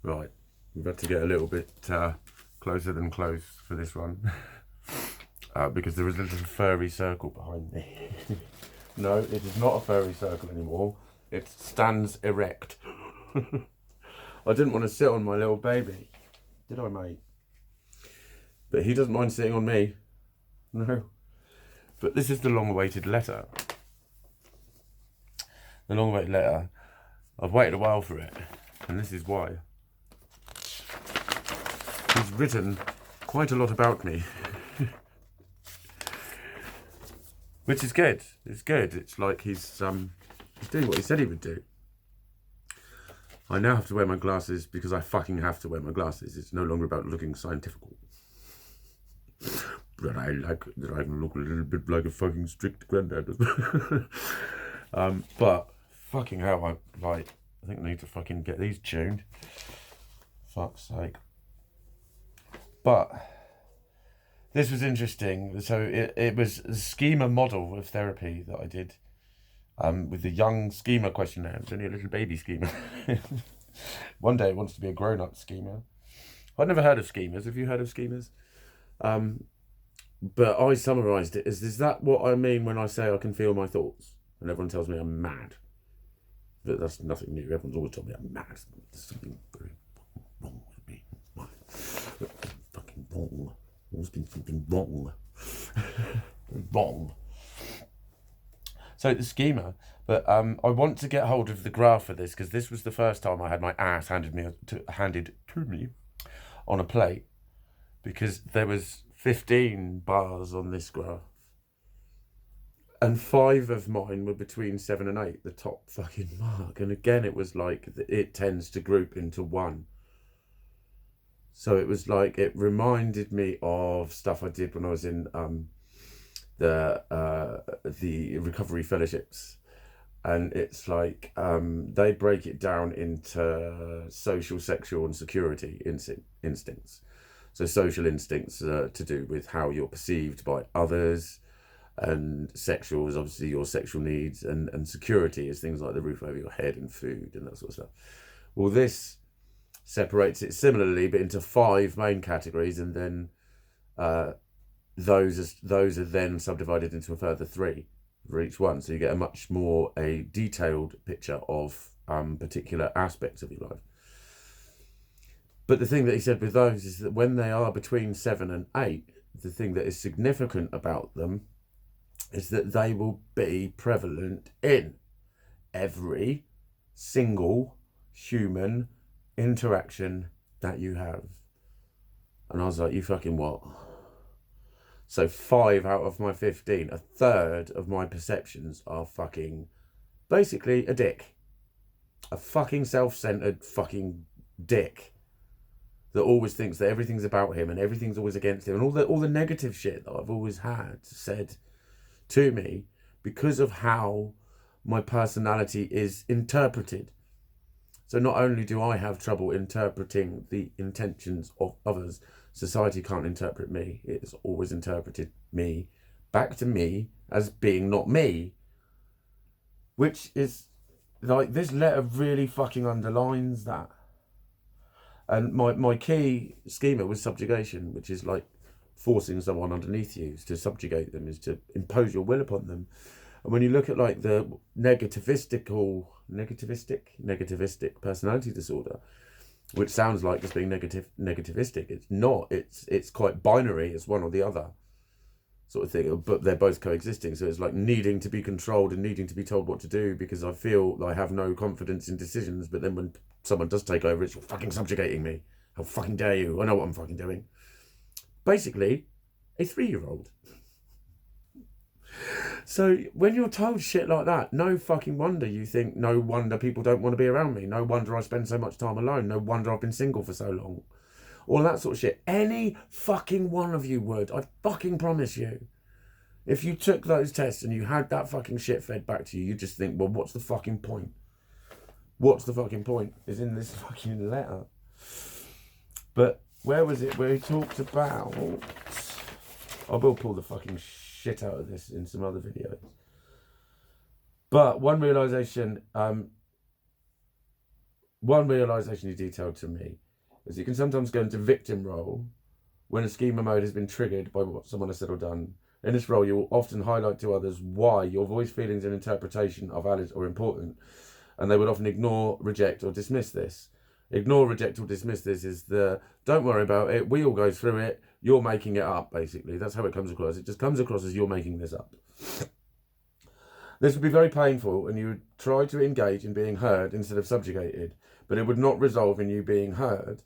Right, we've had to get a little bit closer than close for this one. Because there is a little furry circle behind me. No, it is not a furry circle anymore. It stands erect. I didn't want to sit on my little baby, did I, mate? But he doesn't mind sitting on me. No. But this is the long-awaited letter. The long-awaited letter. I've waited a while for it, and this is why. He's written quite a lot about me. Which is good. It's good. It's like he's doing what he said he would do. I now have to wear my glasses because I fucking have to wear my glasses. It's no longer about looking scientific. But I like that I can look a little bit like a fucking strict granddad. But fucking hell, I think I need to fucking get these tuned. Fuck's sake. But this was interesting. So it was a schema model of therapy that I did with the young schema questionnaire. It's only a little baby schema. One day it wants to be a grown-up schema. I've never heard of schemas. Have you heard of schemas? But I summarised it as, is that what I mean when I say I can feel my thoughts? And everyone tells me I'm mad. But that's nothing new. Everyone's always told me I'm mad. There's something very wrong with me. Fucking wrong. There's been something wrong. Wrong. So the schema, but I want to get hold of the graph for this because this was the first time I had my ass handed to me on a plate, because there was 15 bars on this graph, and 5 of mine were between 7 and 8, the top fucking mark. And again, it was like it tends to group into one. So it was like, it reminded me of stuff I did when I was in the recovery fellowships. And it's like they break it down into social, sexual and security instincts. So social instincts to do with how you're perceived by others, and sexual is obviously your sexual needs, and security is things like the roof over your head and food and that sort of stuff. Well, this separates it similarly, but into 5 main categories, and then those are then subdivided into a further 3 for each one. So you get a much more detailed picture of particular aspects of your life. But the thing that he said with those is that when they are between 7 and 8, the thing that is significant about them is that they will be prevalent in every single human interaction that you have. And I was like, you fucking what? So 5 out of my 15, a third of my perceptions are fucking basically a dick. A fucking self-centered fucking dick that always thinks that everything's about him and everything's always against him, and all the negative shit that I've always had said to me because of how my personality is interpreted. So not only do I have trouble interpreting the intentions of others, society can't interpret me. It's always interpreted me back to me as being not me, which is like, this letter really fucking underlines that. And my key schema was subjugation, which is like forcing someone underneath you. To subjugate them is to impose your will upon them. And when you look at like the negativistic personality disorder, which sounds like it's being negativistic, it's not. It's quite binary. It's one or the other sort of thing, but they're both coexisting. So it's like needing to be controlled and needing to be told what to do because I feel I have no confidence in decisions. But then when someone does take over, it's, you're fucking subjugating me. How fucking dare you? I know what I'm fucking doing. Basically, a 3-year-old. So when you're told shit like that, no fucking wonder you think, no wonder people don't want to be around me. No wonder I spend so much time alone. No wonder I've been single for so long. All that sort of shit. Any fucking one of you would. I fucking promise you. If you took those tests and you had that fucking shit fed back to you, you'd just think, well, what's the fucking point? What's the fucking point? Is in this fucking letter. But where was it where he talked about... I will pull the fucking shit out of this in some other videos. But one realisation... one realisation you detailed to me is you can sometimes go into victim role when a schema mode has been triggered by what someone has said or done. In this role, you will often highlight to others why your voice, feelings and interpretation are valid or important, and they would often ignore, reject or dismiss this. Ignore, reject or dismiss this is the don't worry about it, we all go through it, you're making it up, basically. That's how it comes across. It just comes across as you're making this up. This would be very painful, and you would try to engage in being heard instead of subjugated, but it would not resolve in you being heard.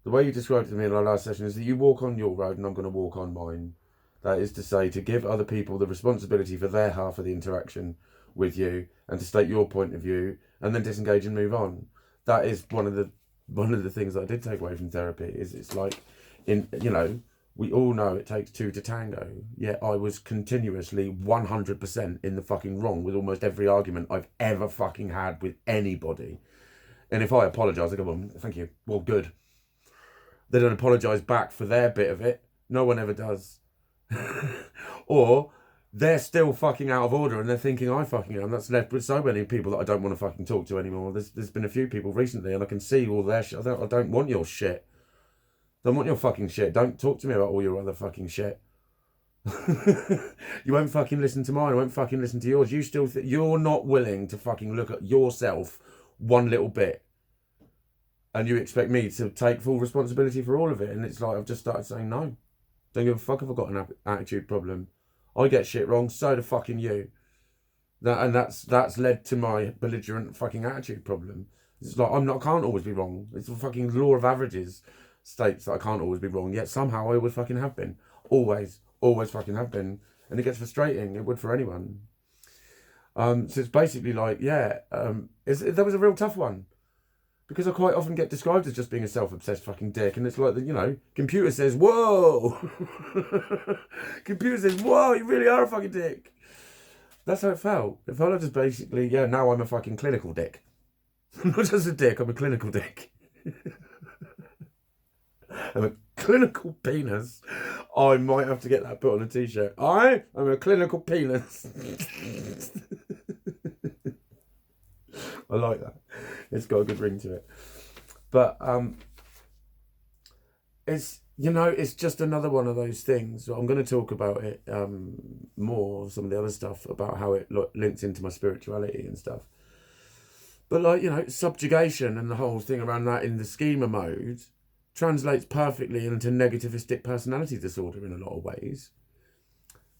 The way you described it to me in our last session is that you walk on your road and I'm going to walk on mine. That is to say, to give other people the responsibility for their half of the interaction with you and to state your point of view and then disengage and move on. That is one of the things that I did take away from therapy. Is it's like, we all know it takes two to tango. Yet I was continuously 100% in the fucking wrong with almost every argument I've ever fucking had with anybody. And if I apologise, I go, well, thank you, well, good. They don't apologise back for their bit of it. No one ever does. Or they're still fucking out of order and they're thinking I fucking am. That's left with so many people that I don't want to fucking talk to anymore. There's been a few people recently and I can see all their shit. I don't want your shit. Don't want your fucking shit. Don't talk to me about all your other fucking shit. You won't fucking listen to mine. I won't fucking listen to yours. You still you're not willing to fucking look at yourself one little bit. And you expect me to take full responsibility for all of it. And it's like, I've just started saying no. Don't give a fuck if I've got an attitude problem. I get shit wrong, so do fucking you. That's led to my belligerent fucking attitude problem. It's like, I can't always be wrong. It's the fucking law of averages states that I can't always be wrong. Yet somehow I always fucking have been. Always fucking have been. And it gets frustrating. It would for anyone. So it's basically like, that was a real tough one. Because I quite often get described as just being a self-obsessed fucking dick. And it's like, computer says, whoa. Computer says, whoa, you really are a fucking dick. That's how it felt. It felt like just basically, now I'm a fucking clinical dick. I'm not just a dick, I'm a clinical dick. I'm a clinical penis. I might have to get that put on a t-shirt. I am a clinical penis. I like that. It's got a good ring to it. But it's just another one of those things. I'm going to talk about it more, some of the other stuff about how it links into my spirituality and stuff. But subjugation and the whole thing around that in the schema mode translates perfectly into negativistic personality disorder in a lot of ways.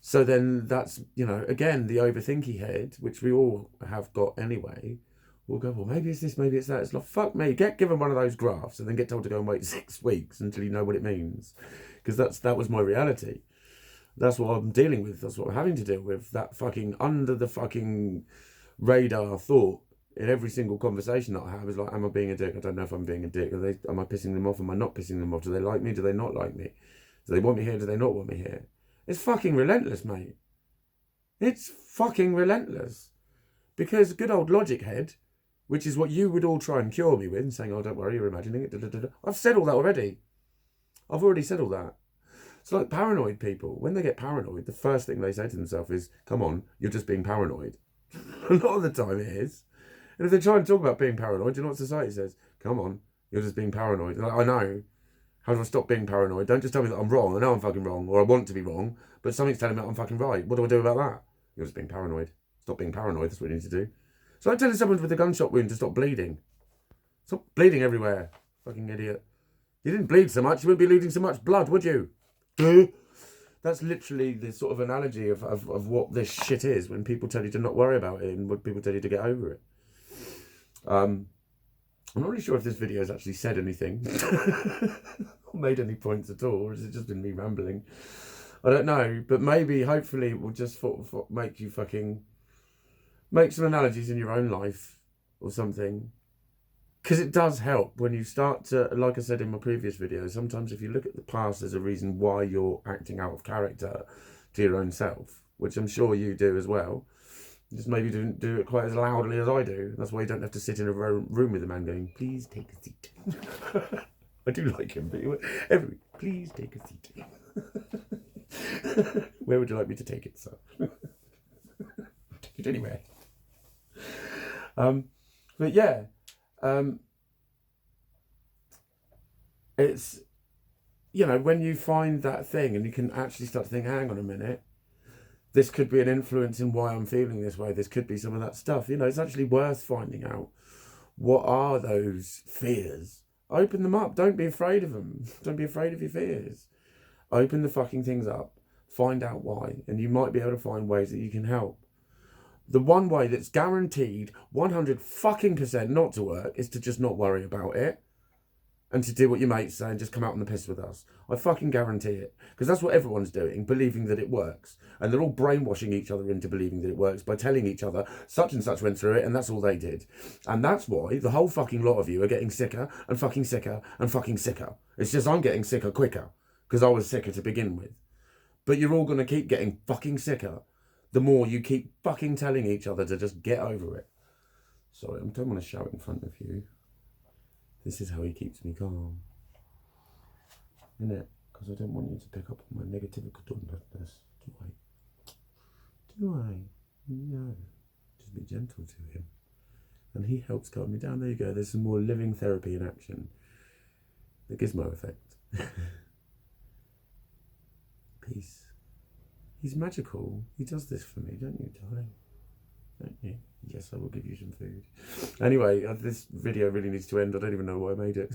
So then that's, again, the overthinky head, which we all have got anyway, will go, well, maybe it's this, maybe it's that. It's like, fuck me, get given one of those graphs and then get told to go and wait 6 weeks until you know what it means. Because that was my reality. That's what I'm dealing with. That's what I'm having to deal with. That fucking under the fucking radar thought in every single conversation that I have is like, am I being a dick? I don't know if I'm being a dick. Am I pissing them off? Am I not pissing them off? Do they like me? Do they not like me? Do they want me here? Do they not want me here? It's fucking relentless, mate. It's fucking relentless. Because good old logic head, which is what you would all try and cure me with, saying, oh, don't worry, you're imagining it. Da, da, da, da. I've said all that already. I've already said all that. It's like paranoid people. When they get paranoid, the first thing they say to themselves is, come on, you're just being paranoid. A lot of the time it is. And if they try and talk about being paranoid, do you know what society says? Come on, you're just being paranoid. Like, I know. How do I stop being paranoid? Don't just tell me that I'm wrong. I know I'm fucking wrong, or I want to be wrong, but something's telling me that I'm fucking right. What do I do about that? You're just being paranoid. Stop being paranoid. That's what you need to do. So I'm telling someone with a gunshot wound to stop bleeding. Stop bleeding everywhere. Fucking idiot. You didn't bleed so much, you wouldn't be losing so much blood, would you? That's literally the sort of analogy of what this shit is when people tell you to not worry about it and when people tell you to get over it. I'm not really sure if this video has actually said anything or made any points at all, or has it just been me rambling? I don't know, but maybe, hopefully, it will just make you fucking make some analogies in your own life or something. Because it does help when you start to, like I said in my previous video, sometimes if you look at the past, there's a reason why you're acting out of character to your own self, which I'm sure you do as well. Just maybe don't do it quite as loudly as I do. That's why you don't have to sit in a room with a man going, please take a seat. I do like him, but every week, please take a seat. Where would you like me to take it, sir? Take it anywhere. But yeah, it's, you know, when you find that thing and you can actually start to think, hang on a minute, this could be an influence in why I'm feeling this way. This could be some of that stuff. You know, it's actually worth finding out what are those fears. Open them up. Don't be afraid of them. Don't be afraid of your fears. Open the fucking things up. Find out why. And you might be able to find ways that you can help. The one way that's guaranteed 100% not to work is to just not worry about it. And to do what your mates say and just come out on the piss with us. I fucking guarantee it. Because that's what everyone's doing, believing that it works. And they're all brainwashing each other into believing that it works by telling each other such and such went through it and that's all they did. And that's why the whole fucking lot of you are getting sicker and fucking sicker and fucking sicker. It's just I'm getting sicker quicker because I was sicker to begin with. But you're all going to keep getting fucking sicker the more you keep fucking telling each other to just get over it. Sorry, I don't want to shout in front of you. This is how he keeps me calm. Innit? Because I don't want you to pick up on my negativity. Do I? Do I? No. Just be gentle to him. And he helps calm me down. There you go. There's some more living therapy in action. The gizmo effect. Peace. He's magical. He does this for me, don't you, darling? Don't you? Yes, I will give you some food. Anyway, this video really needs to end. I don't even know why I made it.